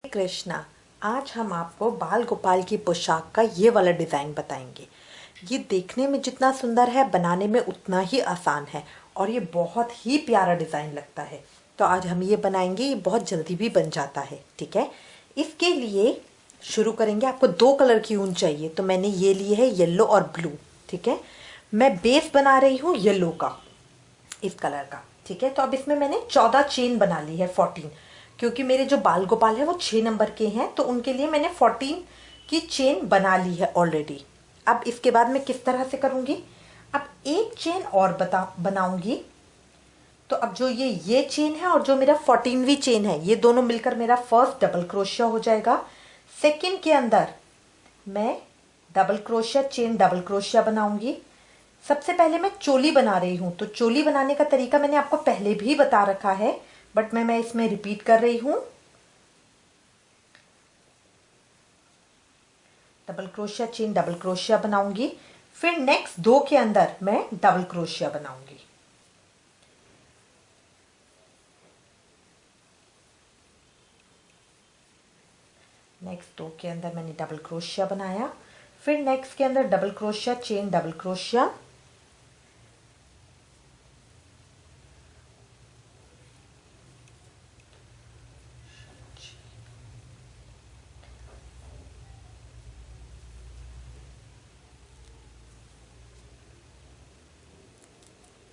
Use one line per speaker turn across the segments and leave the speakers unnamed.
कृष्णा। आज हम आपको बाल गोपाल की पोशाक का ये वाला डिज़ाइन बताएंगे। ये देखने में जितना सुंदर है बनाने में उतना ही आसान है और ये बहुत ही प्यारा डिज़ाइन लगता है। तो आज हम ये बनाएंगे, ये बहुत जल्दी भी बन जाता है। ठीक है, इसके लिए शुरू करेंगे। आपको 2 कलर की ऊन चाहिए, तो मैंने ये लिए है येलो और ब्लू। ठीक है, मैं बेस बना रही हूँ येलो का, इस कलर का। ठीक है, तो अब इसमें मैंने 14 चेन बना ली है, 14, क्योंकि मेरे जो बाल गोपाल है वो 6 नंबर के हैं, तो उनके लिए मैंने 14 की चेन बना ली है ऑलरेडी। अब इसके बाद मैं किस तरह से करूँगी, अब एक चेन और बनाऊंगी। तो अब जो ये चेन है और जो मेरा 14वीं चेन है, ये दोनों मिलकर मेरा फर्स्ट डबल क्रोशिया हो जाएगा। सेकेंड के अंदर मैं double crochet chain double crochet बनाऊंगी। सबसे पहले मैं चोली बना रही हूँ, तो चोली बनाने का तरीका मैंने आपको पहले भी बता रखा है, बट मैं इसमें रिपीट कर रही हूँ। Double crochet chain double crochet बनाऊंगी, फिर नेक्स्ट 2 के अंदर मैं डबल क्रोशिया बनाऊंगी। नेक्स्ट 2 के अंदर मैंने डबल क्रोशिया बनाया, फिर नेक्स्ट के अंदर double crochet chain double crochet.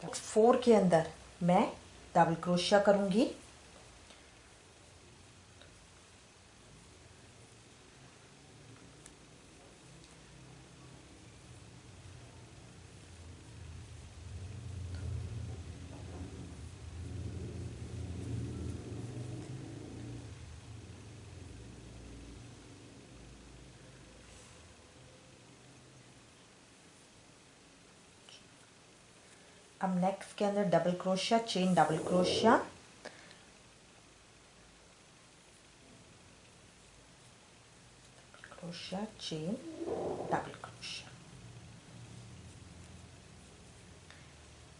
Next 4 के अंदर मैं डबल क्रोशिया करूंगी। अब नेक्स्ट के अंदर double crochet chain double crochet. Crochet chain double crochet.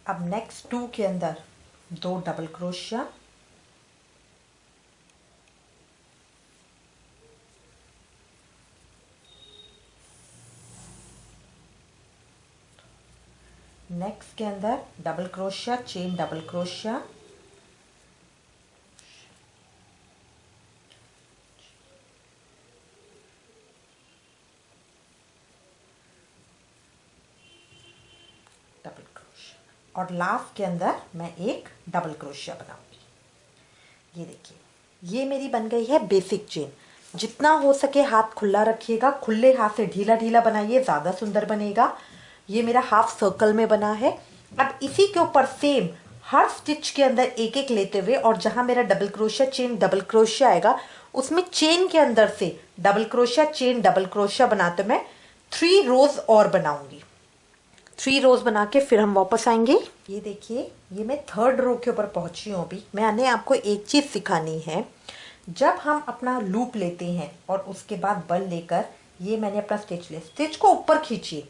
अब नेक्स्ट 2 के अंदर 2 डबल क्रोशिया। नेक्स्ट के अंदर double crochet chain double crochet. Double crochet और लास्ट के अंदर मैं एक डबल क्रोशिया बनाऊंगी। ये देखिए, ये मेरी बन गई है बेसिक चेन। जितना हो सके हाथ खुला रखिएगा, खुले हाथ से ढीला ढीला बनाइए, ज़्यादा सुंदर बनेगा। ये मेरा हाफ सर्कल में बना है। अब इसी के ऊपर सेम हर स्टिच के अंदर एक एक लेते हुए, और जहां मेरा double crochet chain double crochet आएगा उसमें चेन के अंदर से double crochet chain double crochet बनाते मैं 3 रोज और बनाऊंगी। 3 रोज बना के फिर हम वापस आएंगे। ये देखिए, ये मैं 3rd रो के ऊपर पहुंची हूँ। अभी मैंने आपको एक चीज सिखानी है। जब हम अपना लूप लेते हैं और उसके बाद बल लेकर ये मैंने अपना स्टिच लिया, स्टिच को ऊपर खींचिए,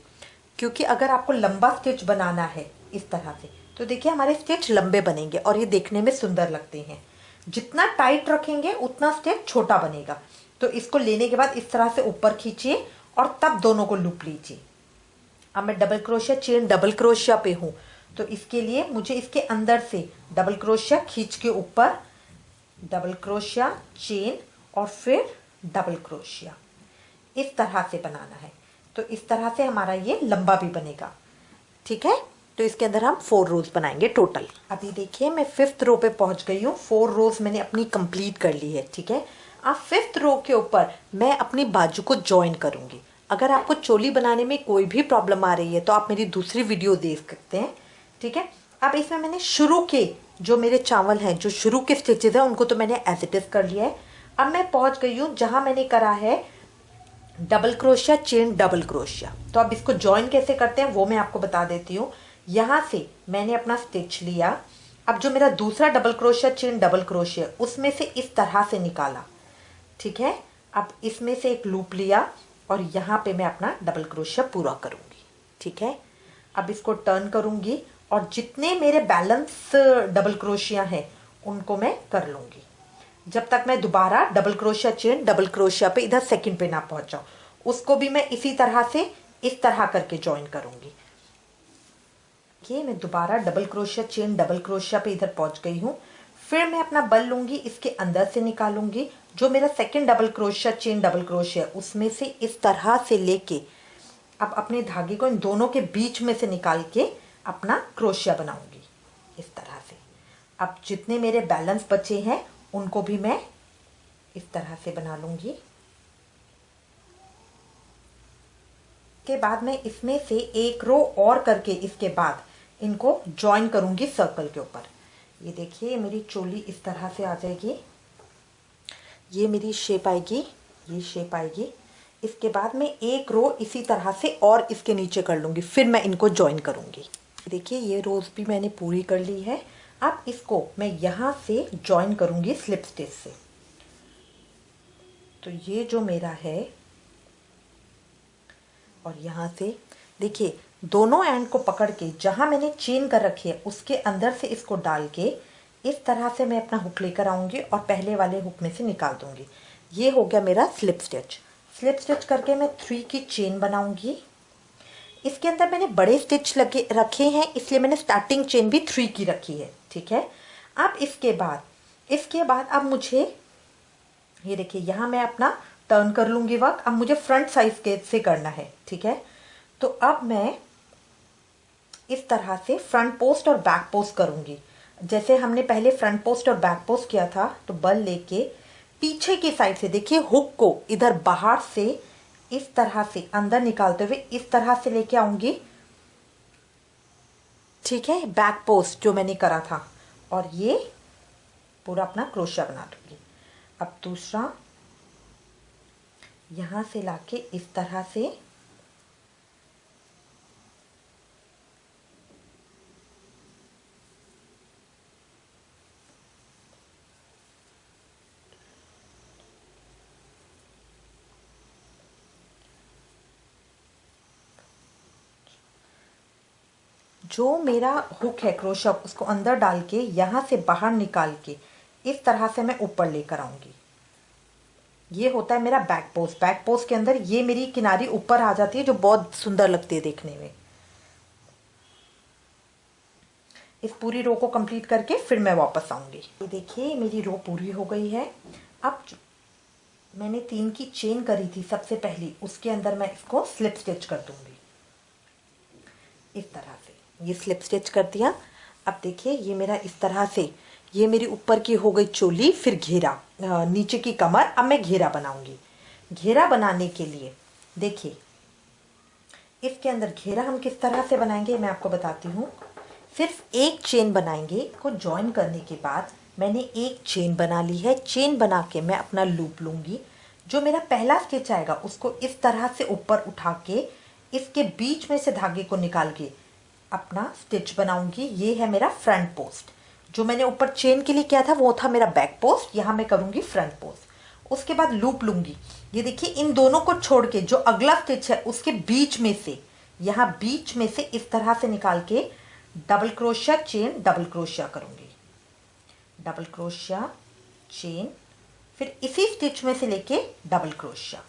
क्योंकि अगर आपको लंबा स्टिच बनाना है इस तरह से, तो देखिए हमारे स्टिच लंबे बनेंगे और ये देखने में सुंदर लगते हैं। जितना टाइट रखेंगे उतना स्टिच छोटा बनेगा। तो इसको लेने के बाद इस तरह से ऊपर खींचिए और तब दोनों को लूप लीजिए। अब मैं double crochet chain double crochet पे हूँ, तो इसके लिए मुझे इसके अंदर से डबल क्रोशिया खींच के ऊपर डबल क्रोशिया चेन और फिर डबल क्रोशिया इस तरह से बनाना है। तो इस तरह से हमारा ये लंबा भी बनेगा। ठीक है, तो इसके अंदर हम 4 रोज बनाएंगे टोटल। अभी देखिए मैं 5th रो पे पहुंच गई हूँ। 4 रोज मैंने अपनी कंप्लीट कर ली है। ठीक है, अब 5th रो के ऊपर मैं अपनी बाजू को ज्वाइन करूंगी। अगर आपको चोली बनाने में कोई भी प्रॉब्लम आ रही है तो आप मेरी दूसरी वीडियो देख सकते हैं। ठीक है, अब इसमें मैंने शुरू के जो मेरे चावल हैं, जो शुरू के स्टिचेस हैं, उनको तो मैंने एज इट इज कर लिया है। अब मैं पहुंच गई हूँ जहां मैंने करा है double crochet chain double crochet. तो अब इसको ज्वाइन कैसे करते हैं वो मैं आपको बता देती हूँ। यहाँ से मैंने अपना स्टिच लिया। अब जो मेरा दूसरा double crochet chain double crochet, उसमें से इस तरह से निकाला। ठीक है, अब इसमें से एक लूप लिया और यहाँ पे मैं अपना डबल क्रोशिया पूरा करूँगी। ठीक है, अब इसको टर्न करूँगी और जितने मेरे बैलेंस डबल क्रोशिया हैं उनको मैं कर लूँगी। जब तक मैं दोबारा double crochet chain double crochet पे इधर सेकंड पे ना पहुंच जाऊं। उसको भी मैं इसी तरह से इस तरह करके ज्वाइन करूंगी। ये मैं दोबारा double crochet chain double crochet पे इधर पहुंच गई हूँ। फिर मैं अपना बल लूंगी, इसके अंदर से निकालूंगी, जो मेरा second double crochet chain double crochet उसमें से इस तरह से लेके अब अपने धागे को इन दोनों के बीच में से निकाल के अपना क्रोशिया बनाऊंगी इस तरह से। अब जितने मेरे बैलेंस बचे हैं उनको भी मैं इस तरह से बना लूंगी। के बाद मैं इसमें से एक रो और करके इसके बाद इनको ज्वाइन करूंगी सर्कल के ऊपर। ये देखिए मेरी चोली इस तरह से आ जाएगी, ये मेरी शेप आएगी, ये शेप आएगी। इसके बाद मैं एक रो इसी तरह से और इसके नीचे कर लूंगी, फिर मैं इनको ज्वाइन करूंगी। देखिए ये रोज भी मैंने पूरी कर ली है। अब इसको मैं यहाँ से ज्वाइन करूंगी स्लिप स्टिच से। तो ये जो मेरा है और यहाँ से देखिए दोनों एंड को पकड़ के जहाँ मैंने चेन कर रखी है उसके अंदर से इसको डाल के इस तरह से मैं अपना हुक लेकर आऊँगी और पहले वाले हुक में से निकाल दूँगी। ये हो गया मेरा स्लिप स्टिच। स्लिप स्टिच करके मैं 3 की चेन बनाऊँगी। इसके अंदर मैंने बड़े स्टिच लगे रखे हैं, इसलिए मैंने स्टार्टिंग चेन भी 3 की रखी है, ठीक है। अब इसके बाद अब मुझे ये देखिए यहाँ मैं अपना टर्न कर लूँगी वर्क। अब मुझे फ्रंट साइड के से करना है, ठीक है। तो अब मैं इस तरह से फ्रंट पोस्ट और बैक पोस्ट करूँगी। जैसे हमने पहले फ्रंट पोस्ट और बैक पोस्ट किया था, तो बल लेके पीछे की साइड से देखिए हुक को इधर बाहर से इस तरह से अंदर निकालते हुए इस तरह से लेके आऊँगी, ठीक है, बैक पोस्ट जो मैंने करा था, और ये पूरा अपना क्रोशिया बना दूँगी। अब दूसरा यहाँ से लाके इस तरह से जो मेरा हुक है क्रोशिया उसको अंदर डाल के यहाँ से बाहर निकाल के इस तरह से मैं ऊपर लेकर आऊँगी। ये होता है मेरा बैक पोस्ट। बैक पोस्ट के अंदर ये मेरी किनारी ऊपर आ जाती है, जो बहुत सुंदर लगती है देखने में। इस पूरी रो को कंप्लीट करके फिर मैं वापस आऊँगी। ये देखिए मेरी रो पूरी हो गई है। अब मैंने 3 की चेन करी थी सबसे पहली, उसके अंदर मैं इसको स्लिप स्टिच कर दूँगी इस तरह से। ये स्लिप स्टिच कर दिया। अब देखिए ये मेरा इस तरह से, ये मेरी ऊपर की हो गई चोली, फिर घेरा, नीचे की कमर। अब मैं घेरा बनाऊंगी। घेरा बनाने के लिए देखिए इसके अंदर घेरा हम किस तरह से बनाएंगे मैं आपको बताती हूँ। सिर्फ एक चेन बनाएंगे। को ज्वाइन करने के बाद मैंने एक चेन बना ली है। चेन बना के मैं अपना लूप लूँगी। जो मेरा पहला स्टिच आएगा उसको इस तरह से ऊपर उठा के इसके बीच में से धागे को निकाल के अपना स्टिच बनाऊंगी। ये है मेरा फ्रंट पोस्ट। जो मैंने ऊपर चेन के लिए किया था वो था मेरा बैक पोस्ट, यहाँ मैं करूंगी फ्रंट पोस्ट। उसके बाद लूप लूंगी। ये देखिए इन दोनों को छोड़ के जो अगला स्टिच है उसके बीच में से, यहाँ बीच में से इस तरह से निकाल के double crochet chain double crochet करूंगी। डबल क्रोशिया चेन, फिर इसी स्टिच में से लेके डबल क्रोशिया।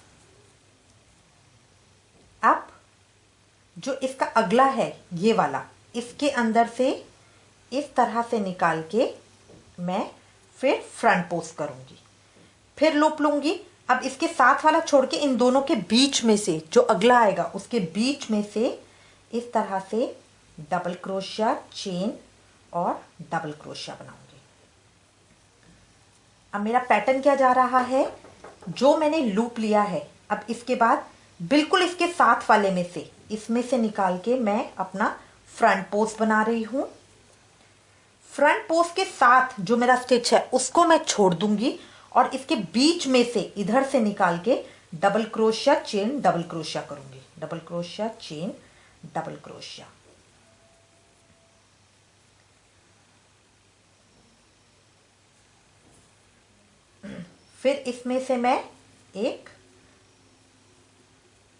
अब जो इसका अगला है ये वाला, इसके अंदर से इस तरह से निकाल के मैं फिर फ्रंट पोस्ट करूंगी, फिर लूप लूंगी। अब इसके साथ वाला छोड़ के इन दोनों के बीच में से जो अगला आएगा उसके बीच में से इस तरह से डबल क्रोशिया चेन और डबल क्रोशिया बनाऊंगी। अब मेरा पैटर्न क्या जा रहा है, जो मैंने लूप लिया है अब इसके बाद बिल्कुल इसके साथ वाले में से, इसमें से निकाल के मैं अपना फ्रंट पोस्ट बना रही हूं। फ्रंट पोस्ट के साथ जो मेरा स्टिच है उसको मैं छोड़ दूंगी और इसके बीच में से इधर से निकाल के double crochet chain double crochet करूंगी। Double crochet chain double crochet. फिर इसमें से मैं एक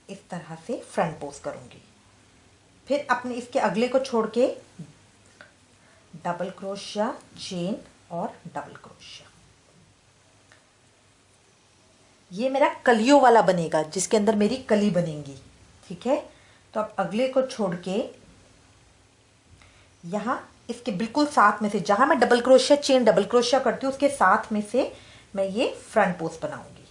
इस तरह से फ्रंट पोस्ट करूंगी। फिर अपने इसके अगले को छोड़ के डबल क्रोशिया चेन और डबल क्रोशिया। ये मेरा कलियों वाला बनेगा जिसके अंदर मेरी कली बनेंगी। ठीक है, तो अब अगले को छोड़ के यहाँ इसके बिल्कुल साथ में से जहां मैं double crochet chain double crochet करती हूँ उसके साथ में से मैं ये फ्रंट पोस्ट बनाऊंगी।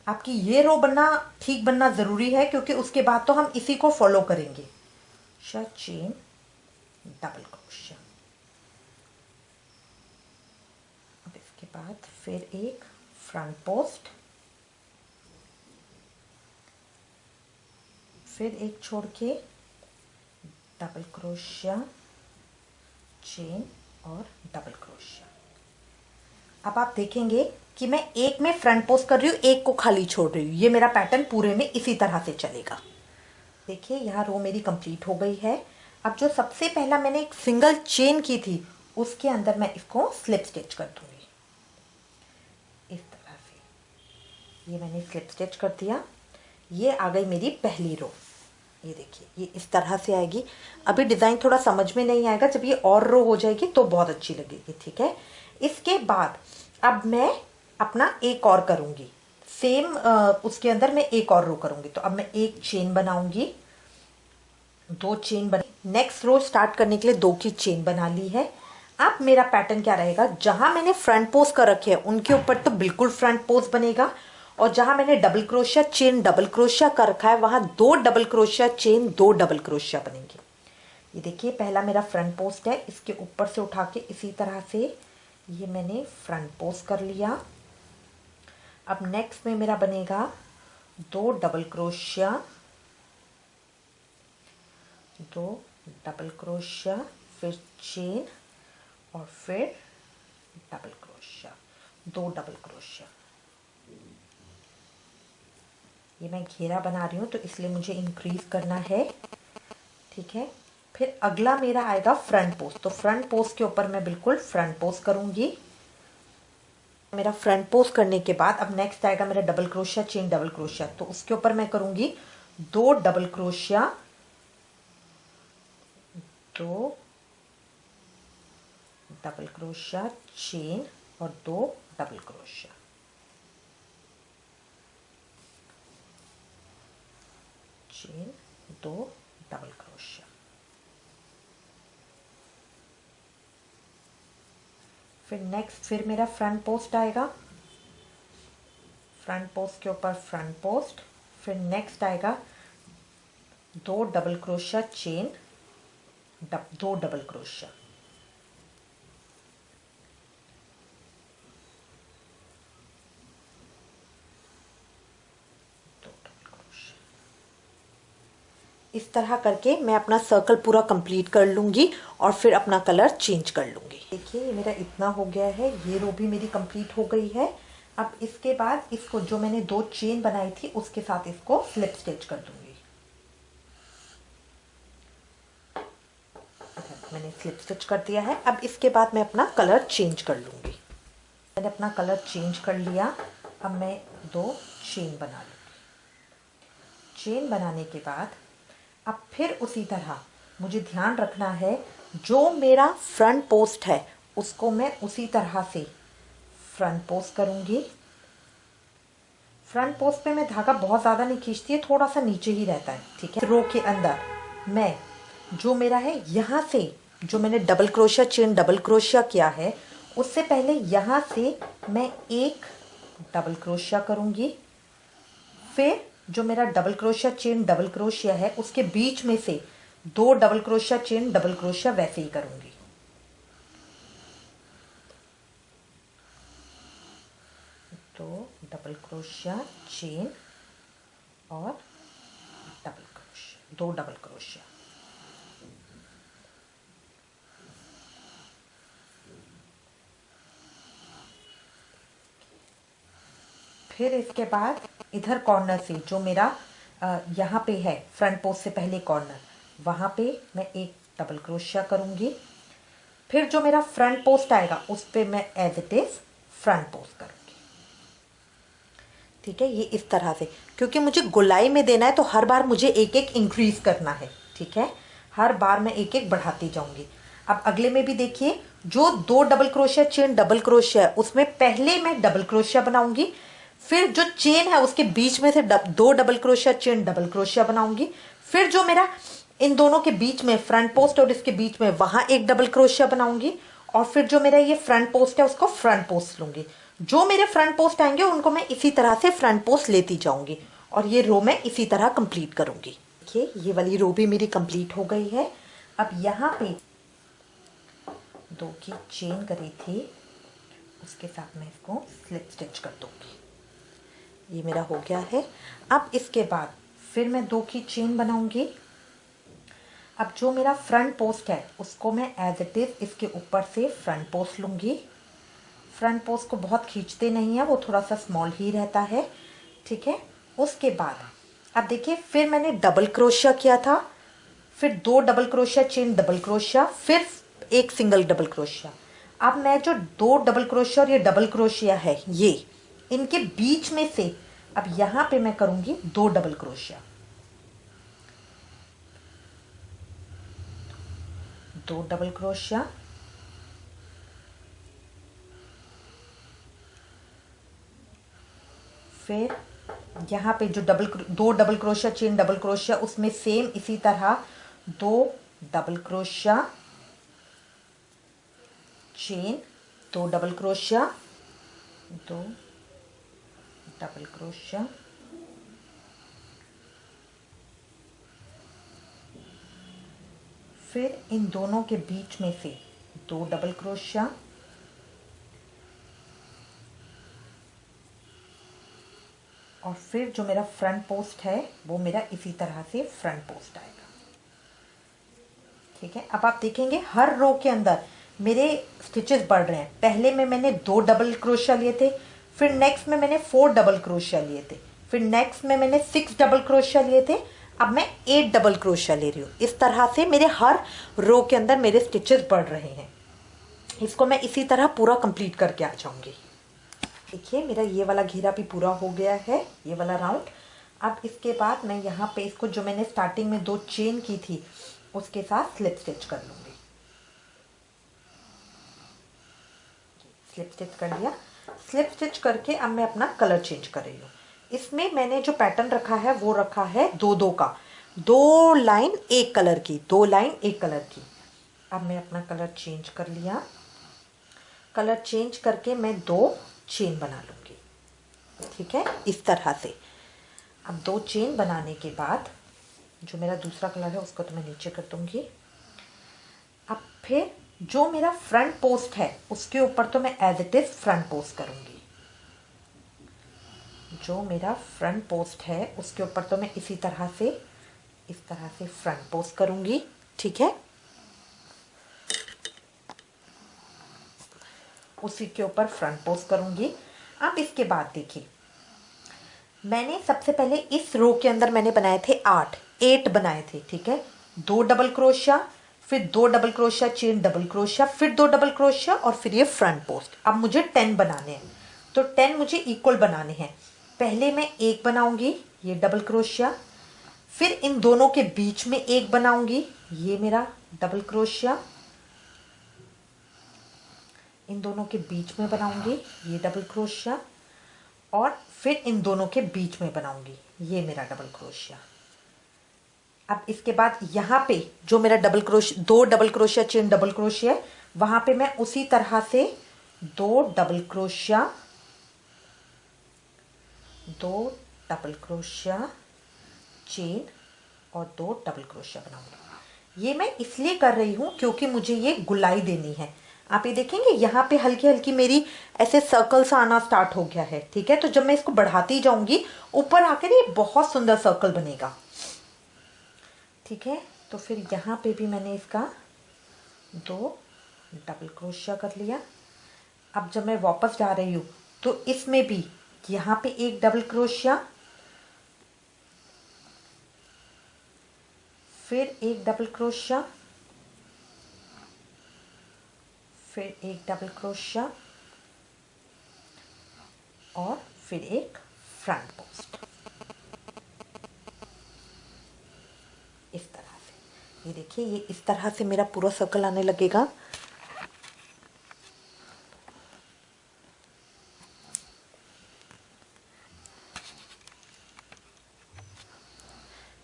आपकी ये रो बनना ठीक बनना जरूरी है क्योंकि उसके बाद तो हम इसी को फॉलो करेंगे। चेन डबल क्रोशिया, अब इसके बाद फिर एक फ्रंट पोस्ट, फिर एक छोड़ के डबल क्रोशिया चेन और डबल क्रोशिया। अब आप देखेंगे कि मैं एक में फ्रंट पोस्ट कर रही हूँ, एक को खाली छोड़ रही हूँ। ये मेरा पैटर्न पूरे में इसी तरह से चलेगा। देखिए यहाँ रो मेरी कंप्लीट हो गई है। अब जो सबसे पहला मैंने एक सिंगल चेन की थी उसके अंदर मैं इसको स्लिप स्टिच कर दूंगी इस तरह से। ये मैंने स्लिप स्टिच कर दिया। ये आ गई मेरी पहली रो। ये देखिए ये इस तरह से आएगी। अभी डिज़ाइन थोड़ा समझ में नहीं आएगा, जब ये और रो हो जाएगी तो बहुत अच्छी लगेगी। ठीक है, इसके बाद अब मैं अपना एक और करूँगी सेम उसके अंदर मैं एक और रो करूँगी। तो अब मैं एक चेन बनाऊँगी, दो चेन बना, नेक्स्ट रो स्टार्ट करने के लिए 2 की चेन बना ली है। अब मेरा पैटर्न क्या रहेगा, जहां मैंने फ्रंट पोस्ट कर रखे हैं उनके ऊपर तो बिल्कुल फ्रंट पोस्ट बनेगा, और जहां मैंने double crochet chain double crochet कर रखा है वहां 2 double crochet chain 2 double crochet बनेंगे। ये देखिए पहला मेरा फ्रंट पोस्ट है, इसके ऊपर से उठा के इसी तरह से ये मैंने फ्रंट पोस्ट कर लिया। अब नेक्स्ट में मेरा बनेगा 2 डबल क्रोशिया, 2 डबल क्रोशिया, फिर चेन और फिर डबल क्रोशिया, 2 डबल क्रोशिया। ये मैं घेरा बना रही हूँ तो इसलिए मुझे इंक्रीज करना है। ठीक है, फिर अगला मेरा आएगा फ्रंट पोस्ट। तो फ्रंट पोस्ट के ऊपर मैं बिल्कुल फ्रंट पोस्ट करूंगी। मेरा फ्रंट पोस्ट करने के बाद अब नेक्स्ट आएगा मेरा double crochet chain double crochet. तो उसके ऊपर मैं करूंगी 2 double crochet, 2 double crochet chain और 2 double crochet. Chain 2 double crochet. फिर नेक्स्ट फिर मेरा फ्रंट पोस्ट आएगा, फ्रंट पोस्ट के ऊपर फ्रंट पोस्ट, फिर नेक्स्ट आएगा 2 double crochet chain 2 double crochet, 2 double crochet. इस तरह करके मैं अपना सर्कल पूरा कंप्लीट कर लूंगी और फिर अपना कलर चेंज कर लूंगी। देखिए ये मेरा इतना हो गया है, ये रो भी मेरी कंप्लीट हो गई है। अब इसके बाद इसको जो मैंने 2 चेन बनाई थी उसके साथ इसको स्लिप स्टिच कर दूंगी। मैंने स्लिप स्टिच कर दिया है। अब इसके बाद मैं अपना कलर चेंज कर लूंगी। मैंने अपना कलर चेंज कर लिया। अब मैं 2 चेन बना लूंगी। चेन बनाने के बाद अब फिर उसी तरह मुझे ध्यान रखना है, जो मेरा फ्रंट पोस्ट है उसको मैं उसी तरह से फ्रंट पोस्ट करूंगी। फ्रंट पोस्ट पे मैं धागा बहुत ज़्यादा नहीं खींचती है, थोड़ा सा नीचे ही रहता है। ठीक है, रो के अंदर मैं जो मेरा है यहाँ से जो मैंने double crochet chain double crochet किया है उससे पहले यहाँ से मैं एक डबल क्रोशिया करूँगी। फिर जो मेरा double crochet chain double crochet है उसके बीच में से 2 double crochet chain double crochet वैसे ही करूँगी। तो डबल क्रोशिया चेन और डबल क्रोशिया, 2 डबल क्रोशिया। फिर इसके बाद इधर कॉर्नर से जो मेरा यहाँ पे है फ्रंट पोस्ट से पहले कॉर्नर, वहाँ पे मैं एक डबल क्रोशिया करूँगी। फिर जो मेरा फ्रंट पोस्ट आएगा उस पर मैं as it is front post करूँगी। ठीक है, ये इस तरह से, क्योंकि मुझे गोलाई में देना है तो हर बार मुझे एक एक इंक्रीज करना है। ठीक है, हर बार मैं एक एक बढ़ाती जाऊँगी। अब अगले में भी देखिए, जो 2 double crochet chain double crochet है उसमें पहले मैं डबल क्रोशिया बनाऊंगी, फिर जो चेन है उसके बीच में से 2 double crochet chain double crochet बनाऊंगी, फिर जो मेरा इन दोनों के बीच में फ्रंट पोस्ट और इसके बीच में वहां एक डबल क्रोशिया बनाऊंगी, और फिर जो मेरा ये फ्रंट पोस्ट है उसको फ्रंट पोस्ट लूंगी। जो मेरे फ्रंट पोस्ट आएंगे उनको मैं इसी तरह से फ्रंट पोस्ट लेती जाऊंगी, और ये रो मैं इसी तरह कंप्लीट करूंगी। देखिए ये वाली रो भी मेरी कंप्लीट हो गई है। अब यहाँ पे 2 की चेन करी थी, उसके साथ मैं इसको स्लिप स्टिच कर दूंगी। ये मेरा हो गया है। अब इसके बाद फिर मैं 2 की चेन बनाऊंगी। अब जो मेरा फ्रंट पोस्ट है उसको मैं एज इट इज इसके ऊपर से फ्रंट पोस्ट लूंगी। फ्रंट पोस्ट को बहुत खींचते नहीं है, वो थोड़ा सा स्मॉल ही रहता है, ठीक है। उसके बाद अब देखिए, फिर मैंने डबल क्रोशिया किया था, फिर 2 double crochet chain double crochet, फिर एक सिंगल डबल क्रोशिया। अब मैं जो 2 डबल क्रोशिया और ये डबल क्रोशिया है, ये इनके बीच में से अब यहां पे मैं करूंगी 2 डबल क्रोशिया, 2 डबल क्रोशिया, फिर यहाँ पे जो 2 double crochet chain double crochet उसमें सेम इसी तरह 2 double crochet chain, 2 double crochet, 2 double crochet, फिर इन दोनों के बीच में से 2 डबल क्रोशिया, और फिर जो मेरा फ्रंट पोस्ट है वो मेरा इसी तरह से फ्रंट पोस्ट आएगा, ठीक है। अब आप देखेंगे हर रो के अंदर मेरे स्टिचेस बढ़ रहे हैं। पहले में मैंने 2 डबल क्रोशिया लिए थे, फिर नेक्स्ट में मैंने 4 डबल क्रोशिया लिए थे, फिर नेक्स्ट में मैंने 6 डबल क्रोशिया लिए थे, अब मैं 8 डबल क्रोशिया ले रही हूँ। इस तरह से मेरे हर रो के अंदर मेरे स्टिचेस बढ़ रहे हैं। इसको मैं इसी तरह पूरा कंप्लीट करके आ जाऊंगी। देखिए मेरा ये वाला घेरा भी पूरा हो गया है, ये वाला राउंड। अब इसके बाद मैं यहाँ पे इसको जो मैंने स्टार्टिंग में 2 चेन की थी उसके साथ स्लिप स्टिच कर लूंगी। स्लिप स्टिच कर लिया। स्लिप स्टिच करके अब मैं अपना कलर चेंज कर रही हूँ। इसमें मैंने जो पैटर्न रखा है वो रखा है 2-2 का, 2 लाइन एक कलर की, 2 लाइन एक कलर की। अब मैं अपना कलर चेंज कर लिया। कलर चेंज करके मैं 2 चेन बना लूंगी, ठीक है, इस तरह से। अब 2 चेन बनाने के बाद जो मेरा दूसरा कलर है उसको तो मैं नीचे कर दूंगी। अब फिर जो मेरा फ्रंट पोस्ट है उसके ऊपर तो मैं as it is front post करूंगी। जो मेरा फ्रंट पोस्ट है उसके ऊपर तो मैं इस तरह से फ्रंट पोस्ट करूंगी, ठीक है। उसी के ऊपर फ्रंट पोस्ट करूंगी। अब इसके बाद देखिए, मैंने सबसे पहले इस रो के अंदर मैंने बनाए थे 8 बनाए थे, ठीक है। 2 डबल क्रोशिया, फिर 2 double crochet chain double crochet, फिर 2 डबल क्रोशिया, और फिर ये फ्रंट पोस्ट। अब मुझे 10 बनाने हैं, तो 10 मुझे इक्वल बनाने हैं। पहले मैं एक बनाऊंगी, ये डबल क्रोशिया, फिर इन दोनों के बीच में एक बनाऊंगी, ये मेरा डबल क्रोशिया, इन दोनों के बीच में बनाऊंगी, ये डबल क्रोशिया, और फिर इन दोनों के बीच में बनाऊंगी, ये मेरा डबल क्रोशिया। अब इसके बाद यहाँ पे जो मेरा double crochet, 2 double crochet chain double crochet है, वहां पे मैं उसी तरह से 2 double crochet, 2 double crochet chain और 2 डबल क्रोशिया बनाऊंगी। ये मैं इसलिए कर रही हूं क्योंकि मुझे ये गुलाई देनी है। आप ये देखेंगे यहाँ पे हल्की हल्की मेरी ऐसे सर्कल सा आना स्टार्ट हो गया है, ठीक है। तो जब मैं इसको बढ़ाती जाऊंगी ऊपर आकर ये बहुत सुंदर सर्कल बनेगा, ठीक है। तो फिर यहाँ पे भी मैंने इसका 2 डबल क्रोशिया कर लिया। अब जब मैं वापस जा रही हूँ तो इसमें भी यहाँ पे एक डबल क्रोशिया, फिर एक डबल क्रोशिया, फिर एक डबल क्रोशिया, और फिर एक फ्रंट पोस्ट, इस तरह से। ये देखिए, ये इस तरह से मेरा पूरा सर्कल आने लगेगा।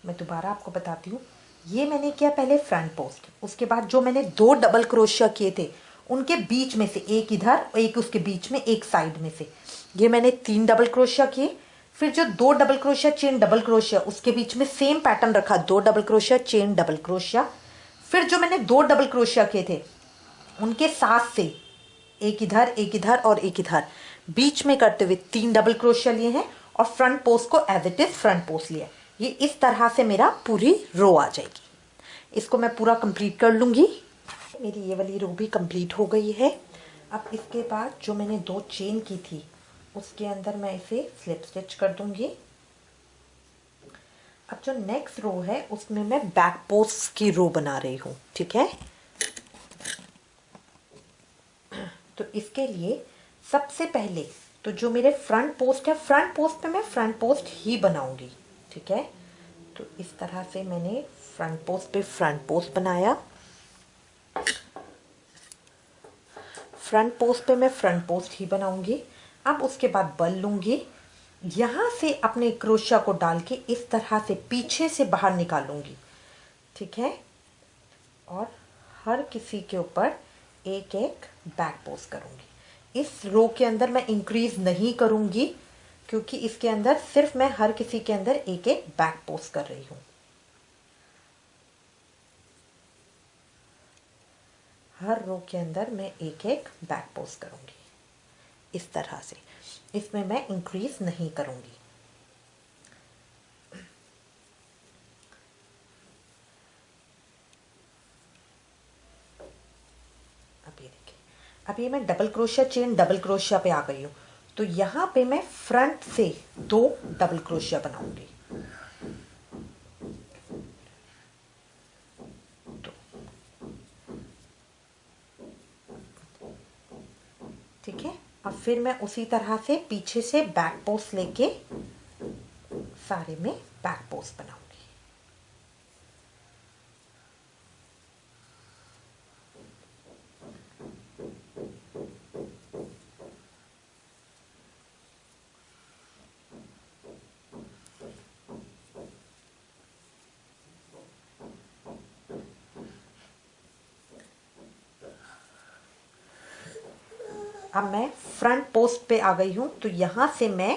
मैं दोबारा आपको बताती हूँ। ये मैंने किया पहले फ्रंट पोस्ट, उसके बाद जो मैंने 2 डबल क्रोशिया किए थे उनके बीच में से एक इधर और एक उसके बीच में, एक साइड में से, ये मैंने 3 डबल क्रोशिया किए। फिर जो 2 double crochet chain double crochet, उसके बीच में सेम पैटर्न रखा, 2 double crochet chain double crochet. फिर जो मैंने 2 डबल क्रोशिया किए थे उनके साथ से एक इधर और एक इधर, बीच में करते हुए 3 डबल क्रोशिया लिए हैं और फ्रंट पोस्ट को as it is front post लिया। ये इस तरह से मेरा पूरी रो आ जाएगी। इसको मैं पूरा कंप्लीट कर लूंगी। मेरी ये वाली रो भी कंप्लीट हो गई है। अब इसके बाद जो मैंने 2 चेन की थी उसके अंदर मैं इसे स्लिप स्टिच कर दूंगी। अब जो नेक्स्ट रो है उसमें मैं बैक पोस्ट की रो बना रही हूँ, ठीक है। तो इसके लिए सबसे पहले तो जो मेरे फ्रंट पोस्ट है, फ्रंट पोस्ट पे मैं फ्रंट पोस्ट ही बनाऊंगी, ठीक है। तो इस तरह से मैंने फ्रंट पोस्ट पे फ्रंट पोस्ट बनाया। फ्रंट पोस्ट पे मैं फ्रंट पोस्ट ही बनाऊंगी। अब उसके बाद बल लूंगी, यहाँ से अपने क्रोशिया को डाल के इस तरह से पीछे से बाहर निकालूंगी, ठीक है। और हर किसी के ऊपर एक एक बैक पोस्ट करूंगी। इस रो के अंदर मैं इंक्रीज नहीं करूंगी क्योंकि इसके अंदर सिर्फ मैं हर किसी के अंदर एक एक बैक पोस्ट कर रही हूं। हर रो के अंदर मैं एक एक बैक पोस्ट करूंगी इस तरह से। इसमें मैं इंक्रीज नहीं करूंगी। अब ये देखिए, अब ये मैं double crochet chain double crochet पे आ गई हूँ। तो यहाँ पे मैं फ्रंट से 2 डबल क्रोशिया बनाऊंगी। ठीक है। अब फिर मैं उसी तरह से पीछे से बैक पोस्ट लेके सारे में बैक पोस्ट बनाऊंगी। अब मैं फ्रंट पोस्ट पे आ गई हूँ। तो यहाँ से मैं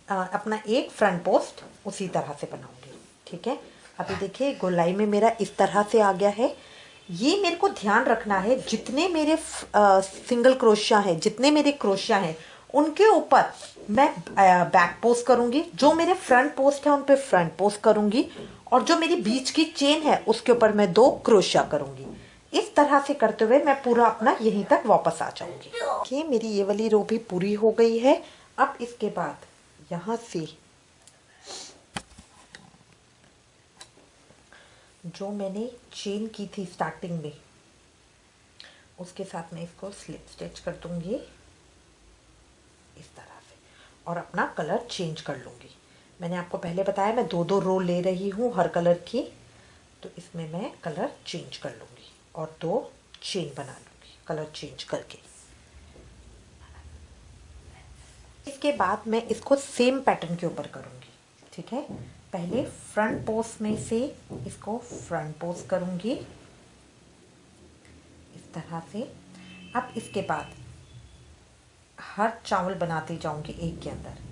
अपना एक फ्रंट पोस्ट उसी तरह से बनाऊंगी, ठीक है। अभी देखिए गोलाई में मेरा इस तरह से आ गया है। ये मेरे को ध्यान रखना है, जितने मेरे सिंगल क्रोशिया है, जितने मेरे क्रोशिया हैं उनके ऊपर मैं बैक पोस्ट करूंगी। जो मेरे फ्रंट पोस्ट है उन पे फ्रंट पोस्ट करूंगी और जो मेरी बीच की चेन है उसके ऊपर मैं 2 क्रोशिया करूंगी। इस तरह से करते हुए मैं पूरा अपना यहीं तक वापस आ जाऊंगी। देखिए मेरी ये वाली रो भी पूरी हो गई है। अब इसके बाद यहाँ से जो मैंने चेन की थी स्टार्टिंग में उसके साथ मैं इसको स्लिप स्टिच कर दूंगी इस तरह से और अपना कलर चेंज कर लूंगी। मैंने आपको पहले बताया मैं 2-2 रो ले रही हूँ हर कलर की। तो इसमें मैं कलर चेंज कर लूंगी और 2 चेन बना लूंगी कलर चेंज करके। इसके बाद मैं इसको सेम पैटर्न के ऊपर करूंगी, ठीक है। पहले फ्रंट पोस्ट में से इसको फ्रंट पोस्ट करूंगी इस तरह से। अब इसके बाद हर चावल बनाते जाऊंगी एक के अंदर।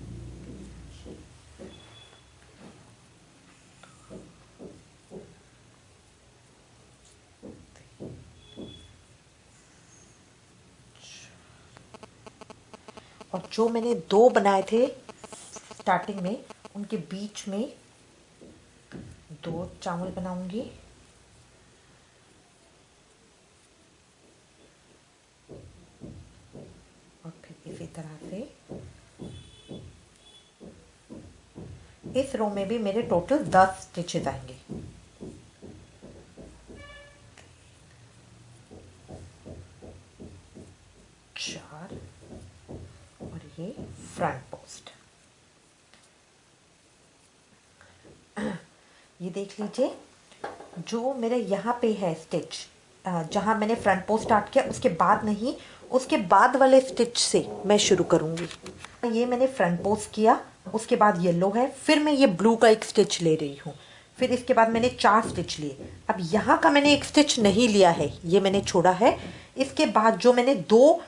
और जो मैंने 2 बनाए थे स्टार्टिंग में उनके बीच में 2 चावल बनाऊंगी और फिर इसी तरह से इस रो में भी मेरे टोटल 10 स्टिचेस आएंगे। चार और ये फ्रंट पोस्ट। ये देख लीजिए जो मेरे यहाँ पे है स्टिच, जहाँ मैंने फ्रंट पोस्ट स्टार्ट किया उसके बाद नहीं, उसके बाद वाले स्टिच से मैं शुरू करूँगी। ये मैंने फ्रंट पोस्ट किया, उसके बाद येलो है, फिर मैं ये ब्लू का एक स्टिच ले रही हूँ, फिर इसके बाद मैंने 4 स्टिच लिए। अब यहाँ का मैंने एक स्टिच नहीं लिया है, ये मैंने छोड़ा है। इसके बाद जो मैंने 2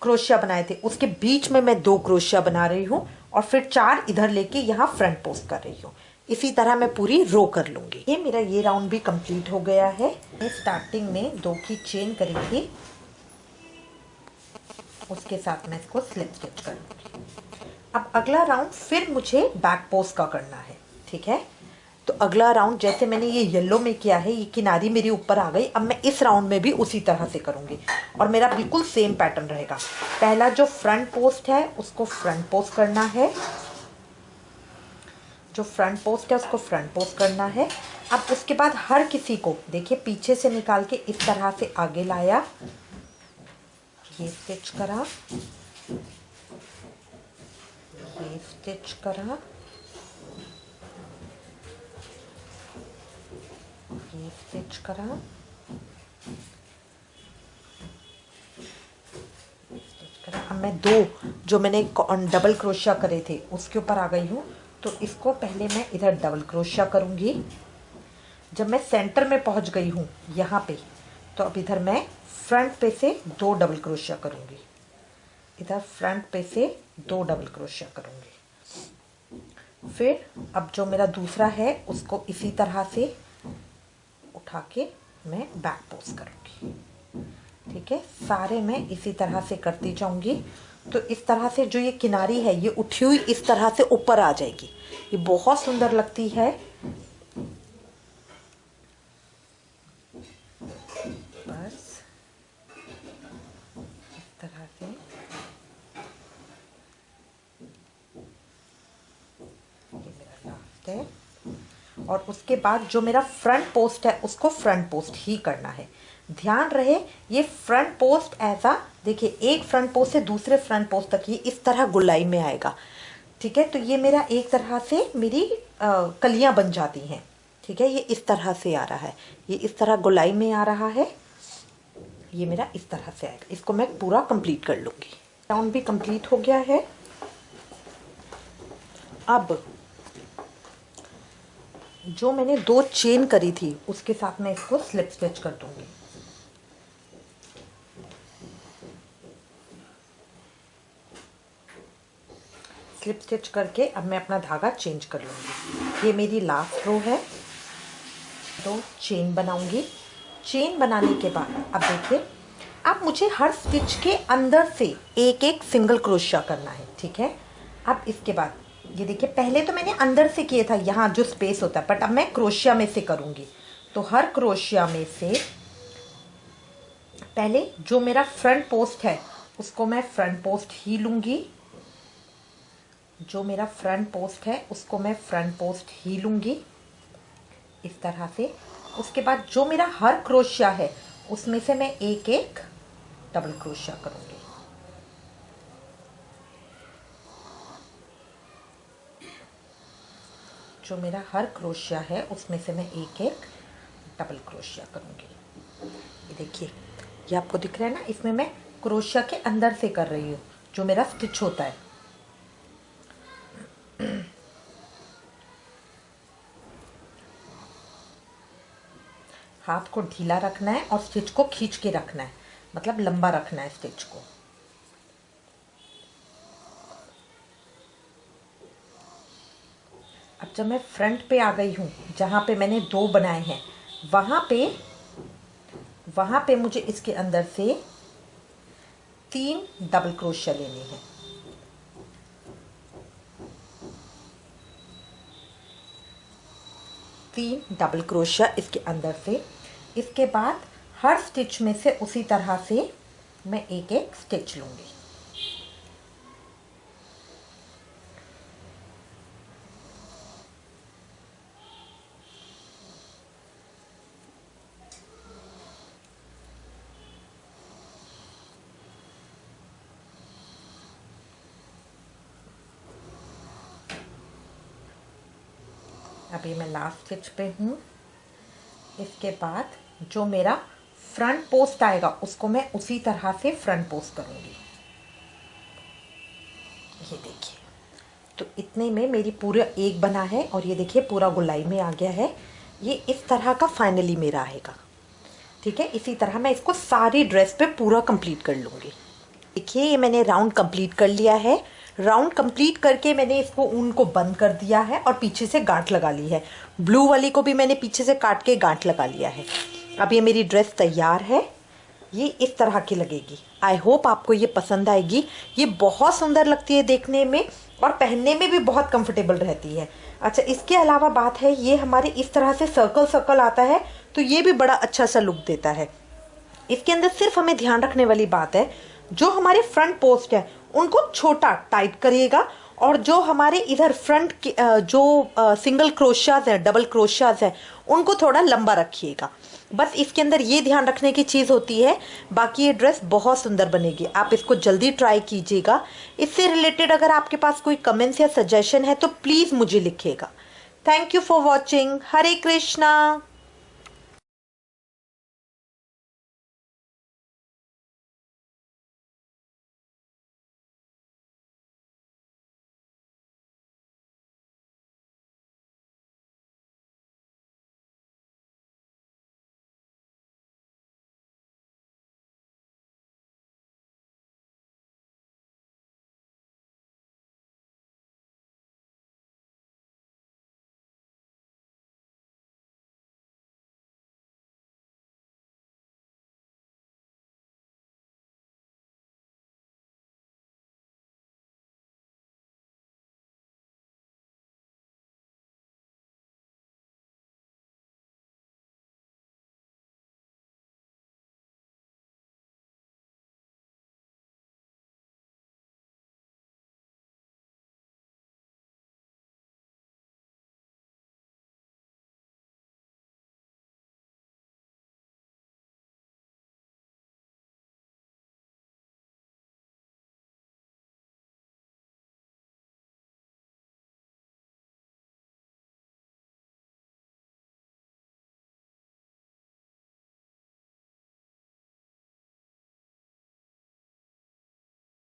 क्रोशिया बनाए थे उसके बीच में मैं 2 क्रोशिया बना रही हूँ और फिर 4 इधर लेके यहाँ फ्रंट पोस्ट कर रही हूँ। इसी तरह मैं पूरी रो कर लूंगी। ये मेरा ये राउंड भी कंप्लीट हो गया है। मैं स्टार्टिंग में 2 की चेन करी थी, उसके साथ मैं इसको स्लिप स्टिच कर लूंगी। अब अगला राउंड फिर मुझे बैक पोस्ट का करना है, ठीक है। तो अगला राउंड जैसे मैंने ये येलो में किया है, ये किनारी मेरी ऊपर आ गई, अब मैं इस राउंड में भी उसी तरह से करूंगी और मेरा बिल्कुल सेम पैटर्न रहेगा। पहला जो फ्रंट पोस्ट है उसको फ्रंट पोस्ट करना है, जो फ्रंट पोस्ट है उसको फ्रंट पोस्ट करना है। अब उसके बाद हर किसी को देखिए पीछे से निकाल के इस तरह से आगे लाया, ये स्टिच करा, ये स्टिच करा, ये स्टिच करा, स्टिच करा। अब मैं 2 जो मैंने डबल क्रोशिया करे थे उसके ऊपर आ गई हूँ, तो इसको पहले मैं इधर डबल क्रोशिया करूँगी। जब मैं सेंटर में पहुँच गई हूँ यहाँ पे, तो अब इधर मैं फ्रंट पे से 2 डबल क्रोशिया करूँगी, इधर फ्रंट पे से 2 डबल क्रोशिया करूँगी। फिर अब जो मेरा दूसरा है उसको इसी तरह से उठा के मैं बैक पोस्ट करूँगी, ठीक है। सारे मैं इसी तरह से करती जाऊँगी। तो इस तरह से जो ये किनारी है ये उठी हुई इस तरह से ऊपर आ जाएगी, ये बहुत सुंदर लगती है। बस इस तरह से ये मेरा लास्ट है। और उसके बाद जो मेरा फ्रंट पोस्ट है उसको फ्रंट पोस्ट ही करना है। ध्यान रहे ये फ्रंट पोस्ट ऐसा, देखिए एक फ्रंट पोस्ट से दूसरे फ्रंट पोस्ट तक ये इस तरह गुलाई में आएगा, ठीक है। तो ये मेरा एक तरह से मेरी कलियां बन जाती हैं, ठीक है। ये इस तरह से आ रहा है, ये इस तरह गुलाई में आ रहा है, ये मेरा इस तरह से आएगा। इसको मैं पूरा कंप्लीट कर लूँगी। राउंड भी कंप्लीट हो गया है। अब जो मैंने 2 चेन करी थी उसके साथ मैं इसको स्लिप स्टिच कर दूंगी। स्लिप स्टिच करके अब मैं अपना धागा चेंज कर लूँगी। ये मेरी लास्ट रो है, तो चेन बनाऊंगी। चेन बनाने के बाद अब देखिए, अब मुझे हर स्टिच के अंदर से एक एक सिंगल क्रोशिया करना है, ठीक है। अब इसके बाद ये देखिए, पहले तो मैंने अंदर से किया था यहाँ जो स्पेस होता है, बट अब मैं क्रोशिया में से करूँगी। तो हर क्रोशिया में से पहले जो मेरा फ्रंट पोस्ट है उसको मैं फ्रंट पोस्ट ही लूँगी, जो मेरा फ्रंट पोस्ट है उसको मैं फ्रंट पोस्ट ही लूँगी इस तरह से। उसके बाद जो मेरा हर क्रोशिया है उसमें से मैं एक एक डबल क्रोशिया करूँगी। जो मेरा हर क्रोशिया है उसमें से मैं एक एक डबल क्रोशिया करूँगी। ये देखिए, ये आपको दिख रहा है ना, इसमें मैं क्रोशिया के अंदर से कर रही हूँ जो मेरा स्टिच होता है। हाथ को ढीला रखना है और स्टिच को खींच के रखना है, मतलब लंबा रखना है स्टिच को। अब जब मैं फ्रंट पे आ गई हूँ जहाँ पे मैंने 2 बनाए हैं, वहाँ पे मुझे इसके अंदर से 3 डबल क्रोशिया लेने हैं। तीन डबल क्रोशिया इसके अंदर से। इसके बाद हर स्टिच में से उसी तरह से मैं एक एक स्टिच लूँगी। अभी मैं लास्ट स्टिच पे हूँ, इसके बाद जो मेरा फ्रंट पोस्ट आएगा उसको मैं उसी तरह से फ्रंट पोस्ट करूँगी। ये देखिए, तो इतने में मेरी पूरा एक बना है और ये देखिए पूरा गोलाई में आ गया है। ये इस तरह का फाइनली मेरा आएगा। ठीक है, इसी तरह मैं इसको सारी ड्रेस पे पूरा कंप्लीट कर लूँगी। देखिए ये मैंने राउंड कंप्लीट कर लिया है। राउंड कंप्लीट करके मैंने इसको ऊन को बंद कर दिया है और पीछे से गांठ लगा ली है। ब्लू वाली को भी मैंने पीछे से काट के गांठ लगा लिया है। अब ये मेरी ड्रेस तैयार है। ये इस तरह की लगेगी। आई होप आपको ये पसंद आएगी। ये बहुत सुंदर लगती है देखने में और पहनने में भी बहुत कंफर्टेबल रहती है। अच्छा, इसके अलावा बात है, ये हमारे इस तरह से सर्कल सर्कल आता है तो ये भी बड़ा अच्छा सा लुक देता है। इसके अंदर सिर्फ हमें ध्यान रखने वाली बात है, जो हमारे फ्रंट पोस्ट है उनको छोटा टाइट करिएगा और जो हमारे इधर फ्रंट के जो सिंगल क्रोशियाज है, डबल क्रोशियाज है, उनको थोड़ा लंबा रखिएगा। बस इसके अंदर ये ध्यान रखने की चीज़ होती है। बाकी ये ड्रेस बहुत सुंदर बनेगी। आप इसको जल्दी ट्राई कीजिएगा। इससे रिलेटेड अगर आपके पास कोई कमेंट्स या सजेशन है तो प्लीज़ मुझे लिखिएगा। Thank you for watching. Hare Krishna.